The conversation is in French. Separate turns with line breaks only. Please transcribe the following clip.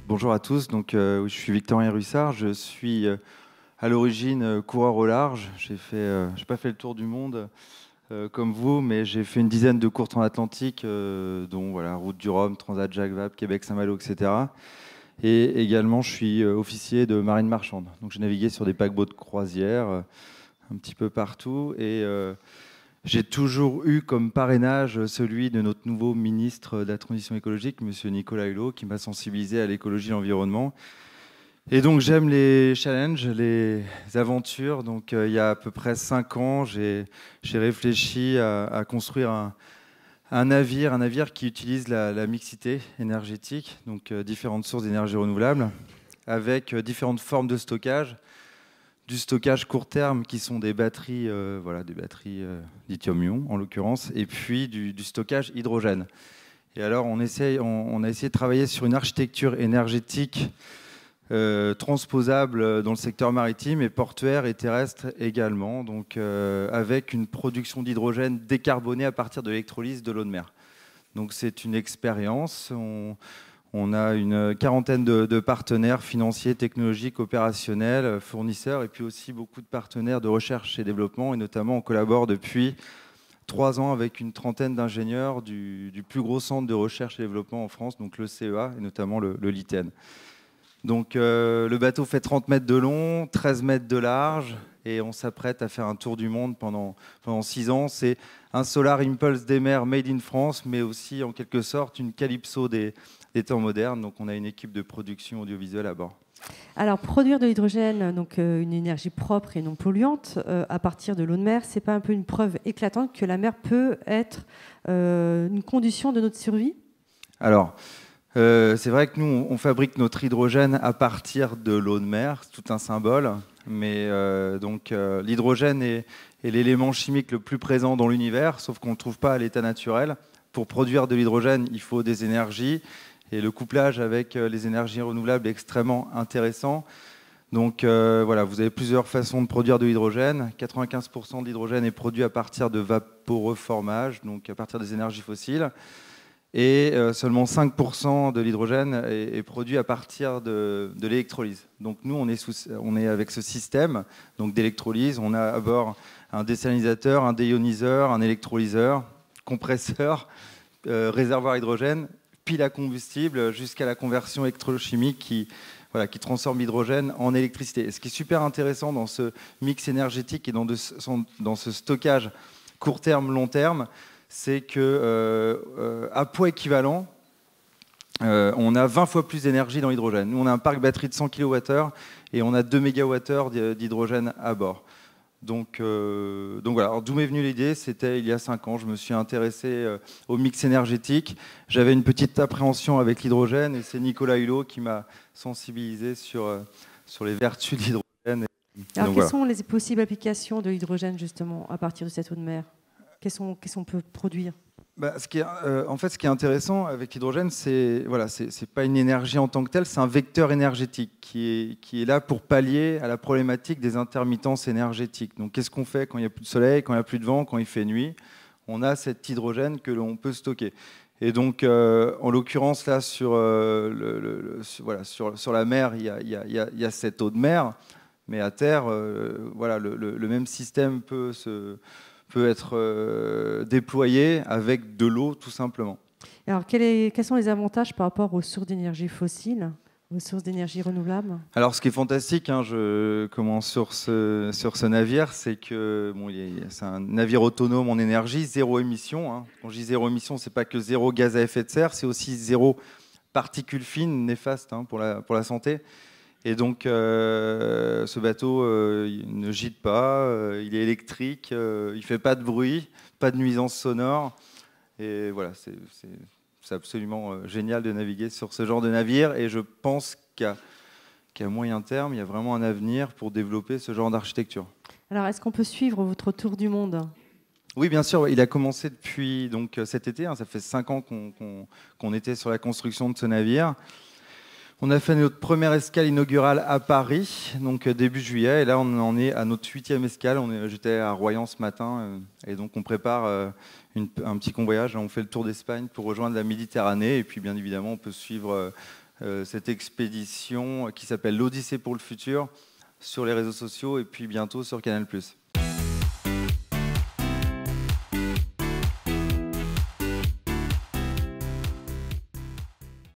Bonjour à tous, je suis Victorien Russard, je suis à l'origine coureur au large. J'ai pas fait le tour du monde comme vous, mais j'ai fait une dizaine de courses en Atlantique, dont voilà, Route du Rhum, Transat Jacques Vabre, Québec-Saint-Malo, etc. Et également, je suis officier de marine marchande. Donc j'ai navigué sur des paquebots de croisière un petit peu partout j'ai toujours eu comme parrainage celui de notre nouveau ministre de la Transition écologique, Monsieur Nicolas Hulot, qui m'a sensibilisé à l'écologie et l'environnement. Et donc j'aime les challenges, les aventures. Il y a à peu près 5 ans, j'ai réfléchi à construire un navire qui utilise la mixité énergétique, différentes sources d'énergie renouvelable, avec différentes formes de stockage. Du stockage court terme qui sont des batteries, des batteries lithium-ion en l'occurrence, et puis du stockage hydrogène. Et alors on a essayé de travailler sur une architecture énergétique transposable dans le secteur maritime et portuaire et terrestre également, avec une production d'hydrogène décarbonée à partir de l'électrolyse de l'eau de mer. Donc c'est une expérience. On a une quarantaine de partenaires financiers, technologiques, opérationnels, fournisseurs, et puis aussi beaucoup de partenaires de recherche et développement. Et notamment, on collabore depuis 3 ans avec une trentaine d'ingénieurs du plus gros centre de recherche et développement en France, donc le CEA, et notamment le LITEN. Le bateau fait 30 mètres de long, 13 mètres de large, et on s'apprête à faire un tour du monde pendant 6 ans. C'est un Solar Impulse des mers made in France, mais aussi en quelque sorte une Calypso des temps modernes. Donc on a une équipe de production audiovisuelle à bord.
Alors, produire de l'hydrogène, une énergie propre et non polluante, à partir de l'eau de mer, c'est pas un peu une preuve éclatante que la mer peut être une condition de notre survie?
Alors, c'est vrai que nous, on fabrique notre hydrogène à partir de l'eau de mer, c'est tout un symbole. Mais l'hydrogène est l'élément chimique le plus présent dans l'univers, sauf qu'on ne le trouve pas à l'état naturel. Pour produire de l'hydrogène, il faut des énergies. Et le couplage avec les énergies renouvelables est extrêmement intéressant. Vous avez plusieurs façons de produire de l'hydrogène. 95% de l'hydrogène est produit à partir de vaporeformage, donc à partir des énergies fossiles. Et seulement 5% de l'hydrogène est produit à partir de l'électrolyse. Donc nous, on est avec ce système d'électrolyse. On a à bord un désalinisateur, un déioniseur, un électrolyseur, compresseur, réservoir hydrogène, pile à combustible, jusqu'à la conversion électrochimique qui transforme l'hydrogène en électricité. Et ce qui est super intéressant dans ce mix énergétique et dans ce stockage court terme, long terme, c'est qu'à poids équivalent, on a 20 fois plus d'énergie dans l'hydrogène. Nous, on a un parc batterie de 100 kWh et on a 2 MWh d'hydrogène à bord. Voilà. Alors, d'où m'est venue l'idée? C'était il y a 5 ans. Je me suis intéressé au mix énergétique. J'avais une petite appréhension avec l'hydrogène et c'est Nicolas Hulot qui m'a sensibilisé sur les vertus de l'hydrogène.
Alors, quelles sont les possibles applications de l'hydrogène, justement, à partir de cette eau de mer? Qu'est-ce qu'on peut produire?
Ce qui est intéressant avec l'hydrogène, c'est pas une énergie en tant que telle, c'est un vecteur énergétique qui est là pour pallier à la problématique des intermittences énergétiques. Donc, qu'est-ce qu'on fait quand il n'y a plus de soleil, quand il n'y a plus de vent, quand il fait nuit? On a cet hydrogène que l'on peut stocker. Et donc, en l'occurrence, là, sur la mer, il y a cette eau de mer, mais à terre, le même système peut être déployé avec de l'eau, tout simplement.
Alors, quels sont les avantages par rapport aux sources d'énergie fossiles, aux sources d'énergie renouvelables?
Alors, ce qui est fantastique, je commence sur ce navire, c'est que c'est un navire autonome en énergie, zéro émission. Quand je dis zéro émission, c'est pas que zéro gaz à effet de serre, c'est aussi zéro particules fines néfastes pour la santé. Et donc, ce bateau, il ne gîte pas, il est électrique, il ne fait pas de bruit, pas de nuisance sonore. Et voilà, c'est absolument génial de naviguer sur ce genre de navire. Et je pense qu'à moyen terme, il y a vraiment un avenir pour développer ce genre d'architecture.
Alors, est-ce qu'on peut suivre votre tour du monde?
Oui, bien sûr. Il a commencé depuis cet été. Ça fait 5 ans qu'on était sur la construction de ce navire. On a fait notre première escale inaugurale à Paris, début juillet, et là on en est à notre 8e escale. J'étais à Royan ce matin, et donc on prépare un petit convoyage. On fait le tour d'Espagne pour rejoindre la Méditerranée, et puis bien évidemment on peut suivre cette expédition qui s'appelle l'Odyssée pour le futur sur les réseaux sociaux et puis bientôt sur Canal+.